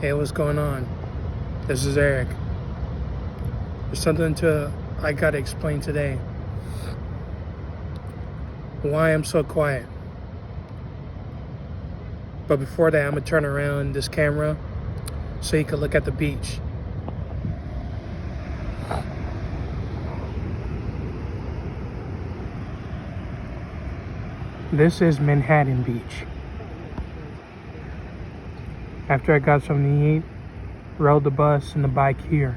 Hey, what's going on? This is Eric. There's something I gotta explain today. Why I'm so quiet. But before that, I'm gonna turn around this camera so you can look at the beach. This is Manhattan Beach. After I got something to eat, rode the bus and the bike here.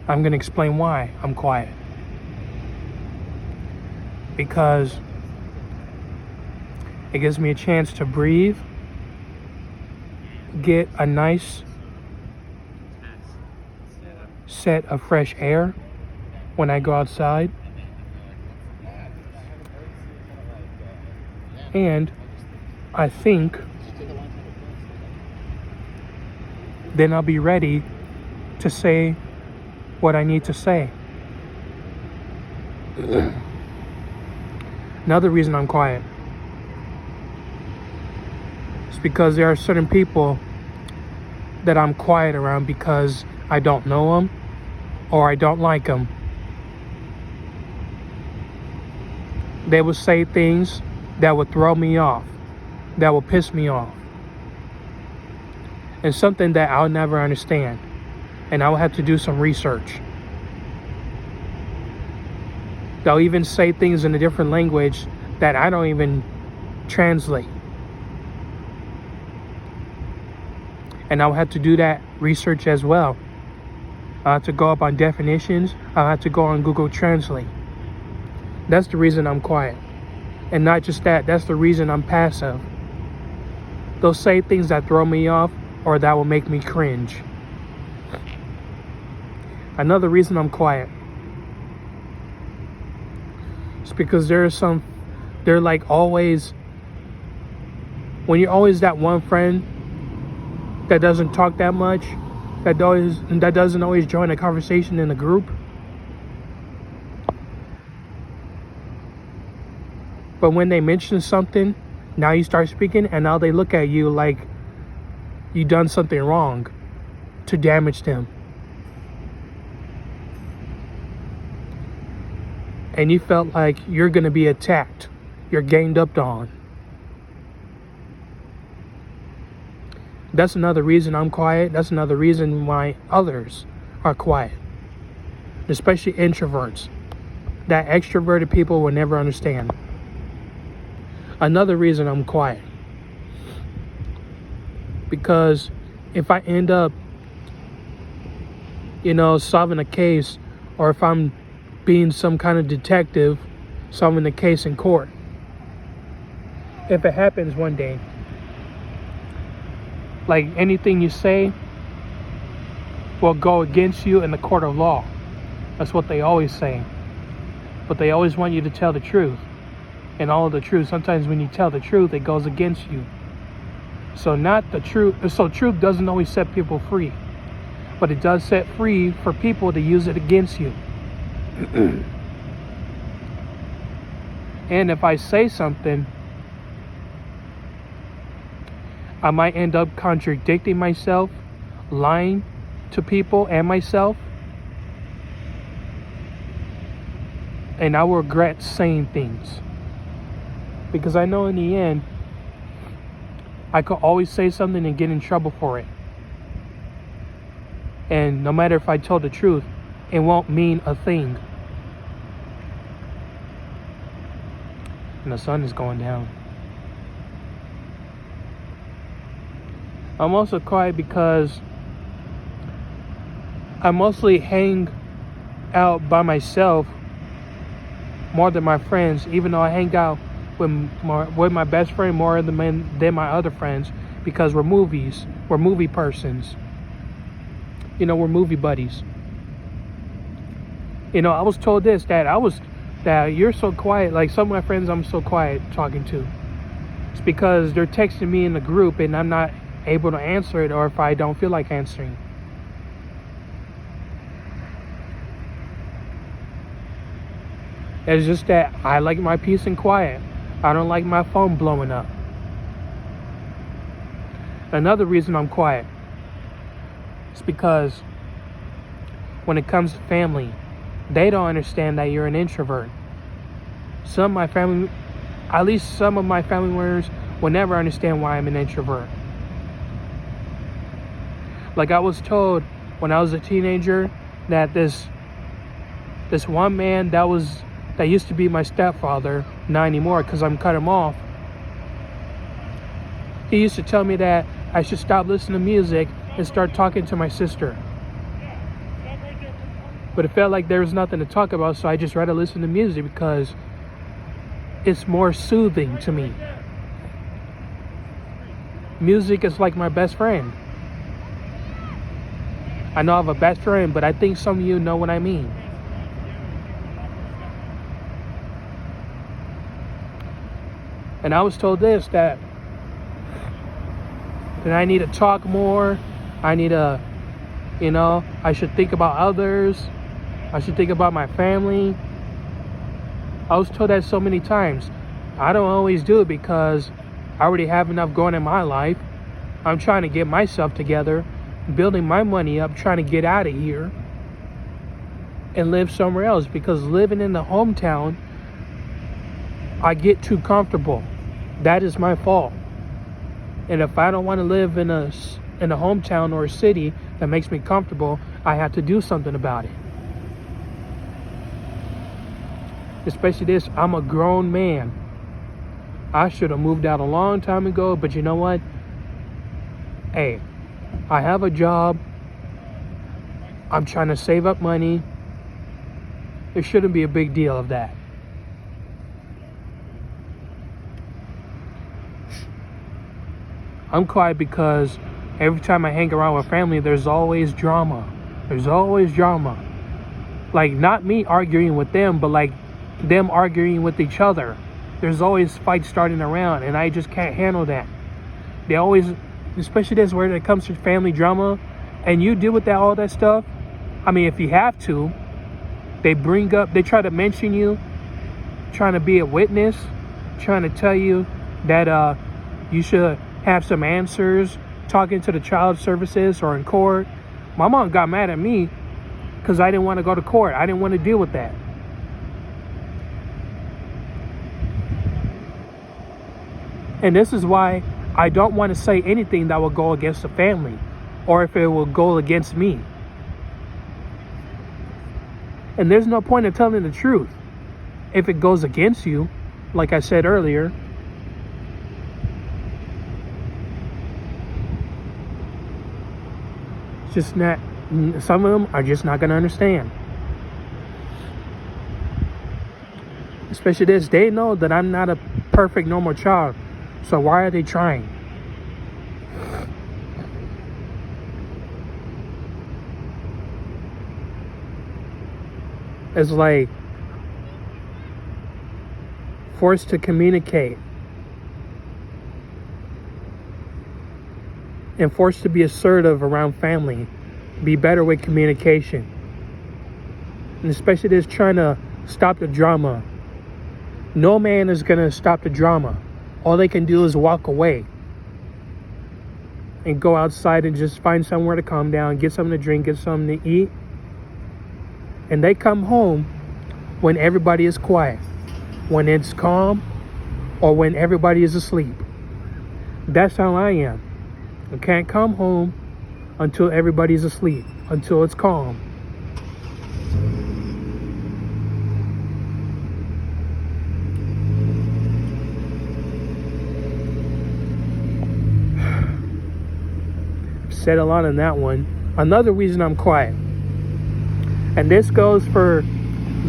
I'm gonna explain why I'm quiet. Because it gives me a chance to breathe, get a nice set of fresh air when I go outside, and I think then I'll be ready to say what I need to say. Another reason I'm quiet is because there are certain people that I'm quiet around because I don't know them or I don't like them. They will say things that would throw me off, that will piss me off. And something that I'll never understand. And I will have to do some research. They'll even say things in a different language that I don't even translate. And I'll have to do that research as well. I'll have to go up on definitions. I'll have to go on Google Translate. That's the reason I'm quiet. And not just that, that's the reason I'm passive. They'll say things that throw me off or that will make me cringe. Another reason I'm quiet is because they're like always, when you're always that one friend that doesn't talk that much, that doesn't always join a conversation in a group. But when they mention something, now you start speaking, and now they look at you like you done something wrong to damage them. And you felt like you're going to be attacked. You're ganged up on. That's another reason I'm quiet. That's another reason why others are quiet. Especially introverts. That extroverted people will never understand. Another reason I'm quiet. Because if I end up, solving a case, or if I'm being some kind of detective solving a case in court, if it happens one day, like anything you say will go against you in the court of law. That's what they always say. But they always want you to tell the truth. And all of the truth, sometimes when you tell the truth, it goes against you. So truth doesn't always set people free. But it does set free for people to use it against you. And if I say something, I might end up contradicting myself, lying to people and myself. And I will regret saying things. Because I know in the end, I could always say something and get in trouble for it. And no matter if I tell the truth, it won't mean a thing. And the sun is going down. I'm also quiet because I mostly hang out by myself more than my friends, even though I hang out with my best friend more than my other friends, because we're movie persons. We're movie buddies. I was told that you're so quiet. Like some of my friends I'm so quiet talking to. It's because they're texting me in the group and I'm not able to answer it, or if I don't feel like answering. It's just that I like my peace and quiet. I don't like my phone blowing up. Another reason I'm quiet is because when it comes to family, they don't understand that you're an introvert. Some of my family, at least some of my family members, will never understand why I'm an introvert. Like I was told when I was a teenager that this one man that used to be my stepfather, not anymore because I'm cut him off. He used to tell me that I should stop listening to music and start talking to my sister. But it felt like there was nothing to talk about, so I just rather listen to music because it's more soothing to me. Music is like my best friend. I know I have a best friend, but I think some of you know what I mean. And I was told that I need to talk more. I need to, I should think about others. I should think about my family. I was told that so many times. I don't always do it because I already have enough going in my life. I'm trying to get myself together, building my money up, trying to get out of here and live somewhere else, because living in the hometown, I get too comfortable. That is my fault. And if I don't want to live in a hometown or a city that makes me comfortable, I have to do something about it. Especially this, I'm a grown man. I should have moved out a long time ago, but you know what? Hey, I have a job. I'm trying to save up money. There shouldn't be a big deal of that. I'm quiet because every time I hang around with family, there's always drama. There's always drama. Like, not me arguing with them, but like them arguing with each other. There's always fights starting around, and I just can't handle that. They always, especially this where it comes to family drama, and you deal with that, all that stuff. I mean, if you have to, they try to mention you, trying to be a witness, trying to tell you that you should have some answers, talking to the child services or in court. My mom got mad at me because I didn't want to go to court. I didn't want to deal with that. And this is why I don't want to say anything that will go against the family, or if it will go against me. And there's no point in telling the truth if it goes against you, like I said earlier. It's just not, some of them are just not going to understand. Especially this, they know that I'm not a perfect normal child. So why are they trying? It's like forced to communicate and forced to be assertive around family, be better with communication, and especially this trying to stop the drama. No man is gonna stop the drama. All they can do is walk away and go outside and just find somewhere to calm down, get something to drink, get something to eat. And they come home when everybody is quiet, when it's calm, or when everybody is asleep. That's how I am. I can't come home until everybody's asleep, until it's calm. Said a lot on that one. Another reason I'm quiet, and this goes for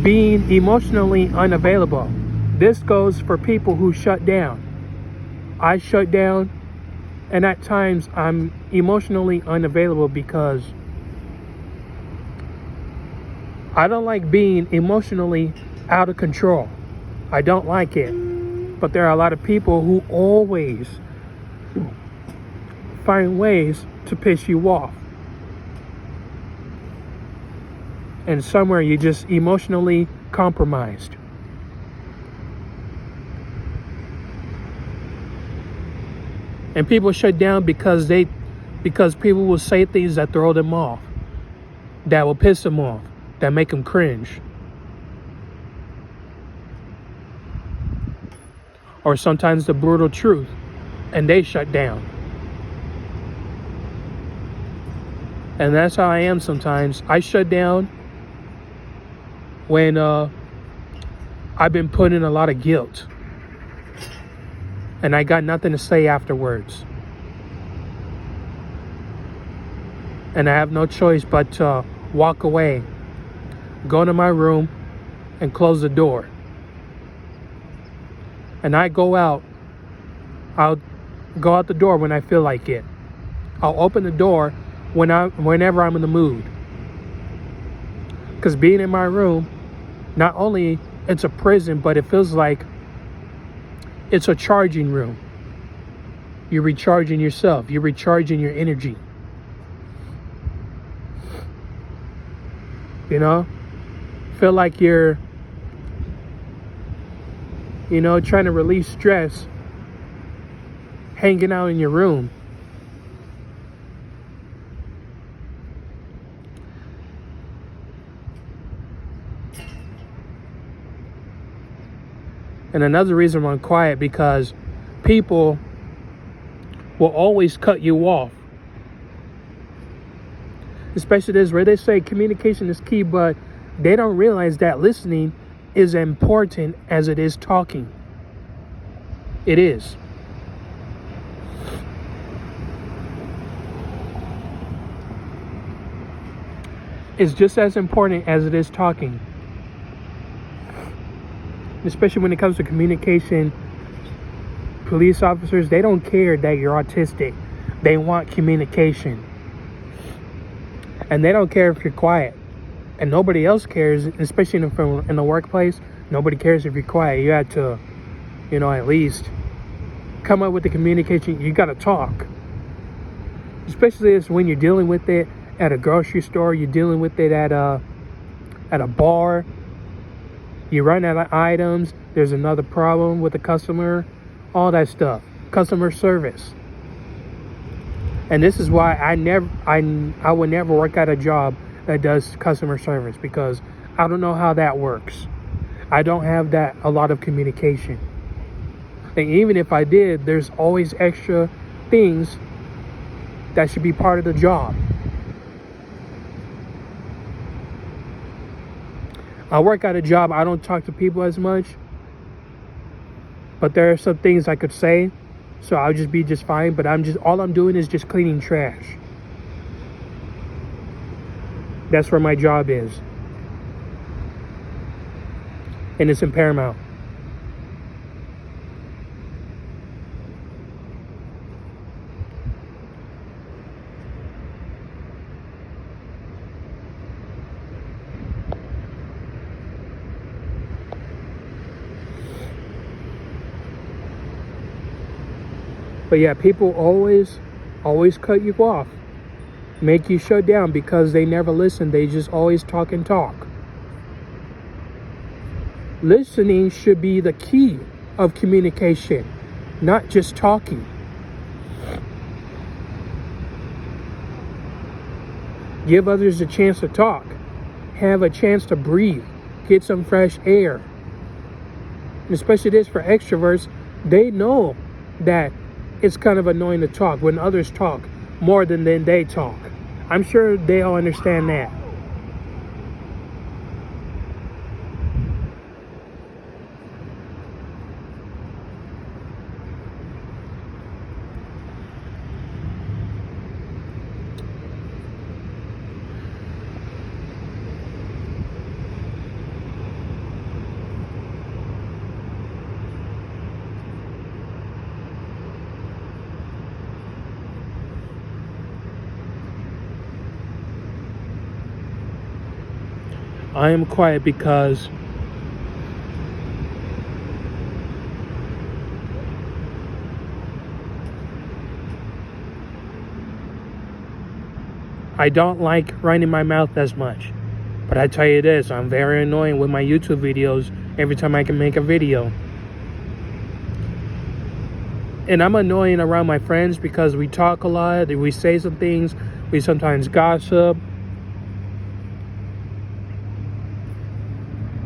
being emotionally unavailable. This goes for people who shut down. I shut down, and at times I'm emotionally unavailable because I don't like being emotionally out of control. I don't like it. But there are a lot of people who always find ways to piss you off. And somewhere you just emotionally compromised. And people shut down because people will say things that throw them off, that will piss them off, that make them cringe. Or sometimes the brutal truth, and they shut down. And that's how I am sometimes. I shut down when I've been put in a lot of guilt. And I got nothing to say afterwards. And I have no choice but to walk away, go to my room, and close the door. And I go out. I'll go out the door when I feel like it. I'll open the door whenever I'm in the mood. Because being in my room, not only it's a prison, but it feels like it's a charging room. You're recharging yourself. You're recharging your energy. You know? Feel like you're, trying to release stress, hanging out in your room. And another reason I'm quiet, because people will always cut you off. Especially this, where they say communication is key, but they don't realize that listening is important as it is talking. It is. It's just as important as it is talking. Especially when it comes to communication, police officers, they don't care that you're autistic. They want communication. And they don't care if you're quiet. And nobody else cares, especially in the workplace. Nobody cares if you're quiet. You have to, at least come up with the communication. You got to talk. Especially when you're dealing with it at a grocery store. You're dealing with it at a bar. You run out of items. There's another problem with the customer. All that stuff. Customer service. And this is why I would never work at a job that does customer service, because I don't know how that works. I don't have a lot of communication. And even if I did, there's always extra things that should be part of the job. I work at a job, I don't talk to people as much, but there are some things I could say, so I'll just be just fine. But all I'm doing is just cleaning trash. That's where my job is. And it's in Paramount. But yeah, people always cut you off, make you shut down, because they never listen. They just always talk and talk. Listening should be the key of communication, not just talking. Give others a chance to talk. Have a chance to breathe. Get some fresh air. And especially this for extroverts, they know that it's kind of annoying to talk when others talk more than they talk. I'm sure they all understand that. I am quiet because I don't like running my mouth as much. But I tell you this, I'm very annoying with my YouTube videos every time I can make a video. And I'm annoying around my friends because we talk a lot, we say some things, we sometimes gossip.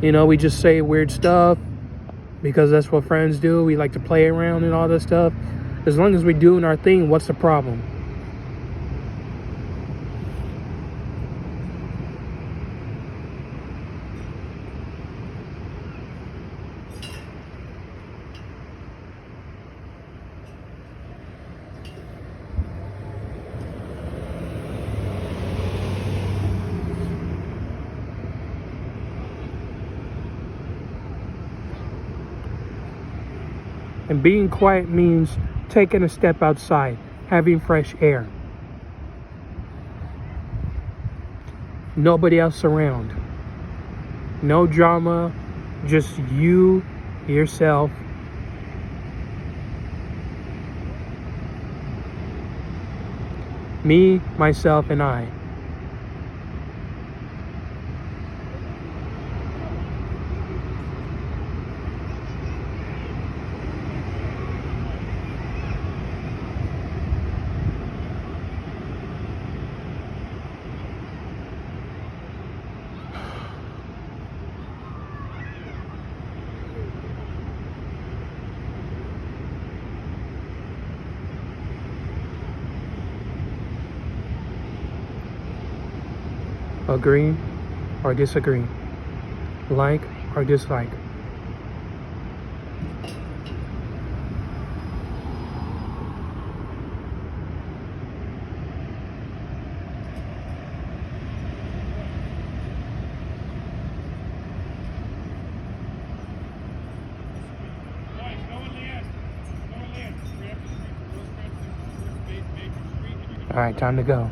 You know, we just say weird stuff because that's what friends do. We like to play around and all that stuff. As long as we're doing our thing, what's the problem? And being quiet means taking a step outside, having fresh air. Nobody else around. No drama, just you, yourself. Me, myself, and I. Agree or disagree. Like or dislike. All right, time to go.